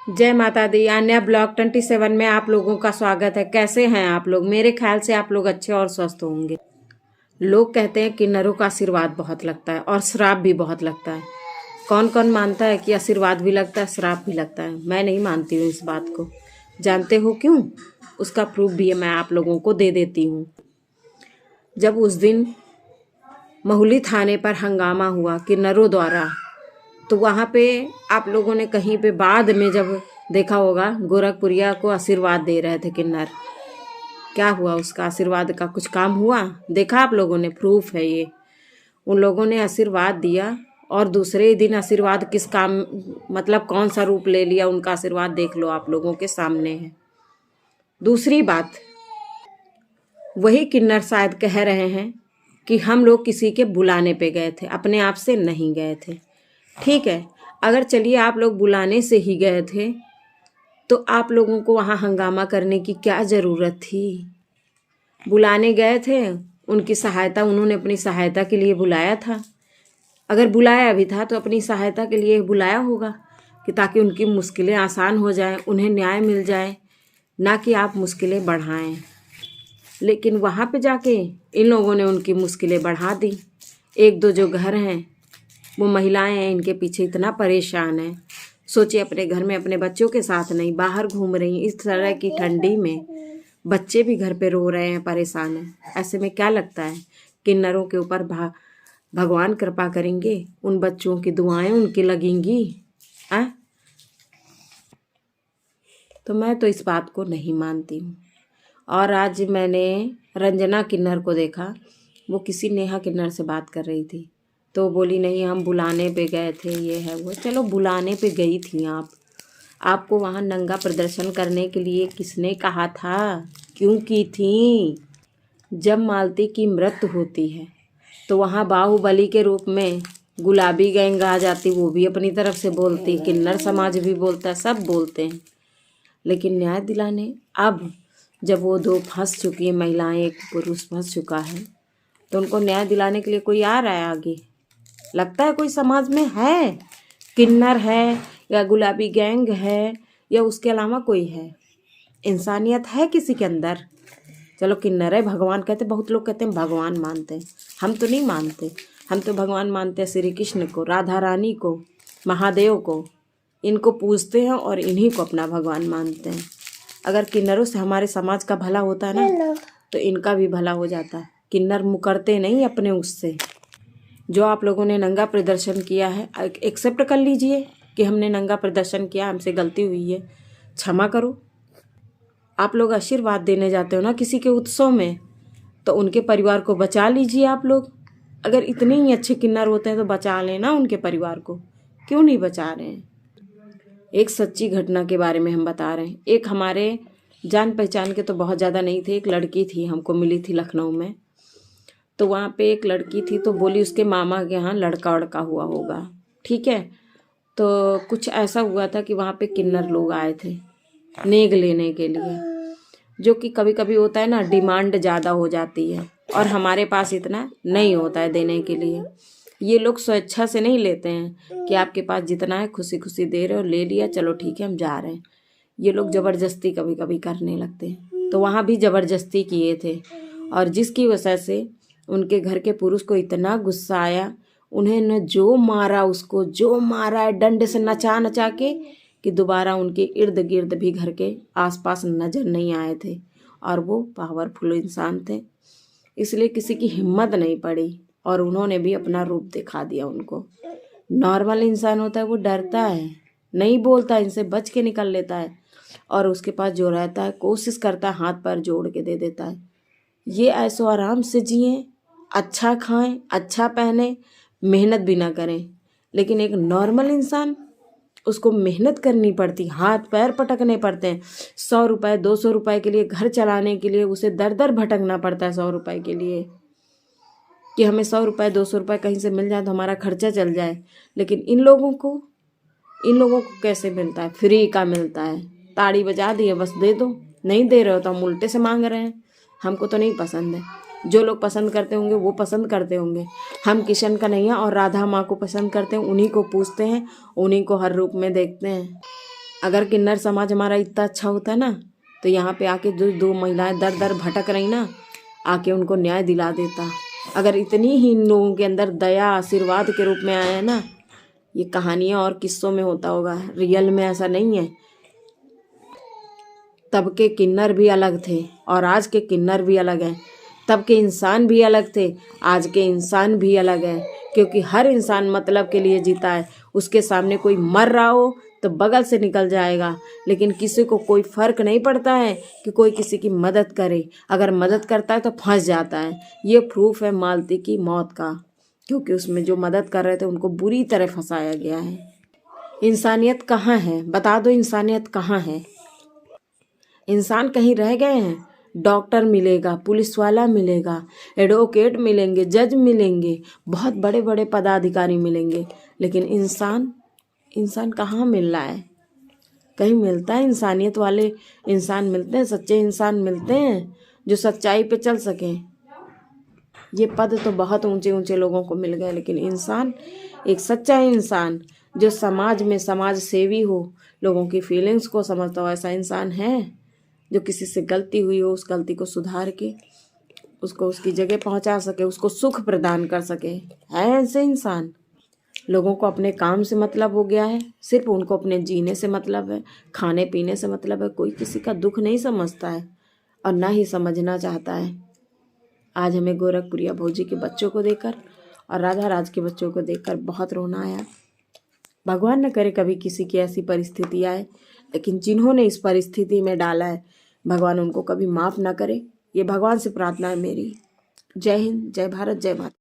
जय माता दी। अन्या ब्लॉग 27 में आप लोगों का स्वागत है। कैसे हैं आप लोग? मेरे ख्याल से आप लोग अच्छे और स्वस्थ होंगे। लोग कहते हैं कि किन्नरों का आशीर्वाद बहुत लगता है और श्राप भी बहुत लगता है। कौन कौन मानता है कि आशीर्वाद भी लगता है, श्राप भी लगता है? मैं नहीं मानती हूँ इस बात को। जानते हो क्यों? उसका प्रूफ भी मैं आप लोगों को दे देती हूँ। जब उस दिन महुली थाने पर हंगामा हुआ किन्नरों द्वारा, तो वहाँ पे आप लोगों ने कहीं पे बाद में जब देखा होगा, गोरखपुरिया को आशीर्वाद दे रहे थे किन्नर। क्या हुआ? उसका आशीर्वाद का कुछ काम हुआ? देखा आप लोगों ने? प्रूफ है ये। उन लोगों ने आशीर्वाद दिया और दूसरे ही दिन आशीर्वाद किस काम, मतलब कौन सा रूप ले लिया उनका आशीर्वाद, देख लो, आप लोगों के सामने है। दूसरी बात, वही किन्नर शायद कह रहे हैं कि हम लोग किसी के बुलाने पे गए थे, अपने आप से नहीं गए थे। ठीक है, अगर चलिए आप लोग बुलाने से ही गए थे तो आप लोगों को वहाँ हंगामा करने की क्या ज़रूरत थी? बुलाने गए थे, उनकी सहायता, उन्होंने अपनी सहायता के लिए बुलाया था। अगर बुलाया भी था तो अपनी सहायता के लिए बुलाया होगा कि ताकि उनकी मुश्किलें आसान हो जाएं, उन्हें न्याय मिल जाए, ना कि आप मुश्किलें बढ़ाएं। लेकिन वहाँ पे जाके इन लोगों ने उनकी मुश्किलें बढ़ा दी। एक दो जो घर हैं, वो महिलाएं हैं, इनके पीछे इतना परेशान है। सोचिए, अपने घर में अपने बच्चों के साथ नहीं, बाहर घूम रही, इस तरह की ठंडी में बच्चे भी घर पे रो रहे हैं, परेशान हैं। ऐसे में क्या लगता है किन्नरों के ऊपर भगवान कृपा करेंगे? उन बच्चों की दुआएं उनकी लगेंगी? तो मैं तो इस बात को नहीं मानती हूँ। और आज मैंने रंजना किन्नर को देखा, वो किसी नेहा किन्नर से बात कर रही थी, तो बोली नहीं हम बुलाने पे गए थे, ये है वो। चलो बुलाने पे गई थी आप, आपको वहाँ नंगा प्रदर्शन करने के लिए किसने कहा था? क्यों की थी? जब मालती की मृत्यु होती है तो वहाँ बाहुबली के रूप में गुलाबी गैंग आ जाती, वो भी अपनी तरफ से बोलती, किन्नर समाज भी बोलता है, सब बोलते हैं। लेकिन न्याय दिलाने, अब जब वो दो फंस चुकी है महिलाएं, एक पुरुष फंस चुका है, तो उनको न्याय दिलाने के लिए कोई आ रहा है आगे? लगता है कोई समाज में है? किन्नर है या गुलाबी गैंग है या उसके अलावा कोई है? इंसानियत है किसी के अंदर? चलो किन्नर है, भगवान कहते, बहुत लोग कहते हैं भगवान मानते हैं, हम तो नहीं मानते। हम तो भगवान मानते हैं श्री कृष्ण को, राधा रानी को, महादेव को। इनको पूजते हैं और इन्हीं को अपना भगवान मानते हैं। अगर किन्नरों से हमारे समाज का भला होता है ना, तो इनका भी भला हो जाता है। किन्नर मुकरते नहीं अपने उससे। जो आप लोगों ने नंगा प्रदर्शन किया है, एक्सेप्ट कर लीजिए कि हमने नंगा प्रदर्शन किया, हमसे गलती हुई है, क्षमा करो। आप लोग आशीर्वाद देने जाते हो ना किसी के उत्सव में, तो उनके परिवार को बचा लीजिए आप लोग। अगर इतने ही अच्छे किन्नर होते हैं तो बचा लेना उनके परिवार को, क्यों नहीं बचा रहे हैं? एक सच्ची घटना के बारे में हम बता रहे हैं। एक हमारे जान पहचान के तो बहुत ज़्यादा नहीं थे, एक लड़की थी, हमको मिली थी लखनऊ में। तो वहाँ पे एक लड़की थी, तो बोली उसके मामा के यहाँ लड़का वड़का हुआ होगा। ठीक है, तो कुछ ऐसा हुआ था कि वहाँ पे किन्नर लोग आए थे नेग लेने के लिए, जो कि कभी कभी होता है ना, डिमांड ज़्यादा हो जाती है और हमारे पास इतना नहीं होता है देने के लिए। ये लोग स्वेच्छा से नहीं लेते हैं कि आपके पास जितना है खुशी खुशी दे रहे हो, ले लिया, चलो ठीक है हम जा रहे हैं। ये लोग ज़बरदस्ती कभी कभी करने लगते हैं। तो वहाँ भी ज़बरदस्ती किए थे, और जिसकी वजह से उनके घर के पुरुष को इतना गुस्सा आया, उन्हें न जो मारा, उसको जो मारा है डंडे से नचा नचा के, कि दोबारा उनके इर्द गिर्द भी घर के आसपास नज़र नहीं आए थे। और वो पावरफुल इंसान थे, इसलिए किसी की हिम्मत नहीं पड़ी और उन्होंने भी अपना रूप दिखा दिया उनको। नॉर्मल इंसान होता है वो डरता है, नहीं बोलता, इनसे बच के निकल लेता है, और उसके पास जो रहता है कोशिश करता है हाथ पैर जोड़ के दे देता है। ये ऐसो आराम से जिए, अच्छा खाएं, अच्छा पहने, मेहनत भी ना करें। लेकिन एक नॉर्मल इंसान, उसको मेहनत करनी पड़ती, हाथ पैर पटकने पड़ते हैं। 100 रुपये 200 रुपये के लिए, घर चलाने के लिए उसे दर दर भटकना पड़ता है 100 रुपये के लिए, कि हमें 100 रुपये 200 रुपये कहीं से मिल जाए तो हमारा खर्चा चल जाए। लेकिन इन लोगों को कैसे मिलता है? फ्री का मिलता है। ताड़ी बजा दी है, बस दे दो, नहीं दे रहे हो तो हम उल्टे से मांग रहे हैं। हमको तो नहीं पसंद है। जो लोग पसंद करते होंगे वो पसंद करते होंगे। हम किशन कन्हैया और राधा माँ को पसंद करते हैं, उन्हीं को पूजते हैं, उन्हीं को हर रूप में देखते हैं। अगर किन्नर समाज हमारा इतना अच्छा होता ना तो यहाँ पे आके जो दो महिलाएं दर दर भटक रही ना, आके उनको न्याय दिला देता। अगर इतनी ही इन लोगों के अंदर दया आशीर्वाद के रूप में आया है ना, ये कहानियाँ और किस्सों में होता होगा, रियल में ऐसा नहीं है। तब के किन्नर भी अलग थे और आज के किन्नर भी अलग हैं। तब के इंसान भी अलग थे, आज के इंसान भी अलग हैं, क्योंकि हर इंसान मतलब के लिए जीता है। उसके सामने कोई मर रहा हो तो बगल से निकल जाएगा, लेकिन किसी को कोई फर्क नहीं पड़ता है कि कोई किसी की मदद करे। अगर मदद करता है तो फंस जाता है। ये प्रूफ है मालती की मौत का, क्योंकि उसमें जो मदद कर रहे थे उनको बुरी तरह फंसाया गया है। इंसानियत कहाँ है, बता दो, इंसानियत कहाँ है? इंसान कहीं रह गए हैं? डॉक्टर मिलेगा, पुलिस वाला मिलेगा, एडवोकेट मिलेंगे, जज मिलेंगे, बहुत बड़े बड़े पदाधिकारी मिलेंगे, लेकिन इंसान कहाँ मिल रहा है? कहीं मिलता है? इंसानियत वाले इंसान मिलते हैं, सच्चे इंसान मिलते हैं जो सच्चाई पे चल सकें। ये पद तो बहुत ऊंचे ऊंचे लोगों को मिल गए, लेकिन इंसान, एक सच्चा इंसान जो समाज में समाज सेवी हो, लोगों की फीलिंग्स को समझता हो, ऐसा इंसान है? जो किसी से गलती हुई हो उस गलती को सुधार के उसको उसकी जगह पहुंचा सके, उसको सुख प्रदान कर सके, है ऐसे इंसान? लोगों को अपने काम से मतलब हो गया है, सिर्फ उनको अपने जीने से मतलब है, खाने पीने से मतलब है। कोई किसी का दुख नहीं समझता है और ना ही समझना चाहता है। आज हमें गोरखपुरिया भौजी के बच्चों को देखकर और राधा राज के बच्चों को देखकर बहुत रोना आया। भगवान न करे कभी किसी की ऐसी परिस्थिति आए, लेकिन जिन्होंने इस परिस्थिति में डाला है भगवान उनको कभी माफ़ ना करे। ये भगवान से प्रार्थना है मेरी। जय हिंद, जय भारत, जय माता।